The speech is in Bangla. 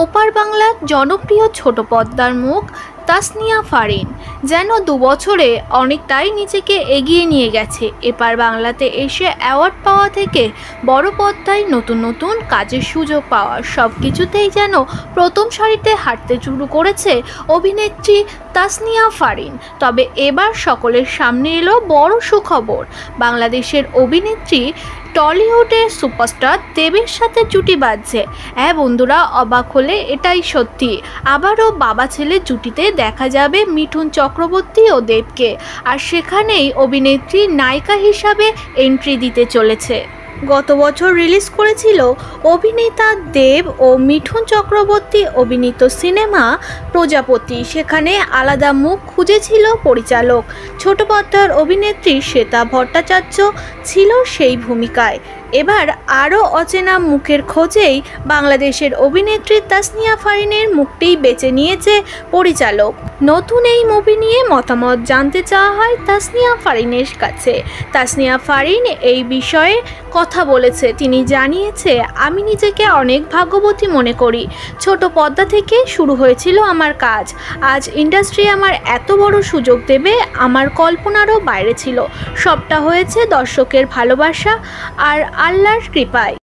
ওপার বাংলার জনপ্রিয় ছোট পর্দার মুখ তাসনিয়া ফারিন যেন 2 বছরে অনেকটাই নিজেকে এগিয়ে নিয়ে গেছে। এপার বাংলাতে এসে অ্যাওয়ার্ড পাওয়া থেকে বড় পর্দায় নতুন নতুন কাজের সুযোগ পাওয়া, সব কিছুতেই যেন প্রথম সারিতে হাঁটতে শুরু করেছে অভিনেত্রী তাসনিয়া ফারিন। তবে এবার সকলের সামনে এলো বড় সুখবর, বাংলাদেশের অভিনেত্রী টলিউডের সুপারস্টার দেবের সাথে জুটি বাঁধছে। হ্যাঁ বন্ধুরা, অবাক হলে এটাই সত্যি, আবারও বাবা ছেলে জুটিতে দেখা যাবে মিঠুন চক্রবর্তী ও দেবকে, আর সেখানেই অভিনেত্রী নায়িকা হিসাবে এন্ট্রি দিতে চলেছে। গত বছর রিলিজ করেছিল অভিনেতা দেব ও মিঠুন চক্রবর্তী অভিনীত সিনেমা প্রজাপতি। সেখানে আলাদা মুখ খুঁজেছিল পরিচালক। ছোট পর্দার অভিনেত্রী শ্বেতা ভট্টাচার্য ছিল সেই ভূমিকায়। এবার আরও অচেনা মুখের খোঁজেই বাংলাদেশের অভিনেত্রী তাসনিয়া ফারিনের মুখটিই বেছে নিয়েছে পরিচালক। নতুন এই মুভি নিয়ে মতামত জানতে চাওয়া হয় তাসনিয়া ফারিনের কাছে। তাসনিয়া ফারিন এই বিষয়ে কথা বলেছে। তিনি জানিয়েছে, আমি নিজেকে অনেক ভাগ্যবতী মনে করি। ছোট পর্দা থেকে শুরু হয়েছিল আমার কাজ। আজ ইন্ডাস্ট্রি আমার এত বড় সুযোগ দেবে আমার কল্পনারও বাইরে ছিল। সবটা হয়েছে দর্শকের ভালোবাসা আর আল্লাহর কৃপায়।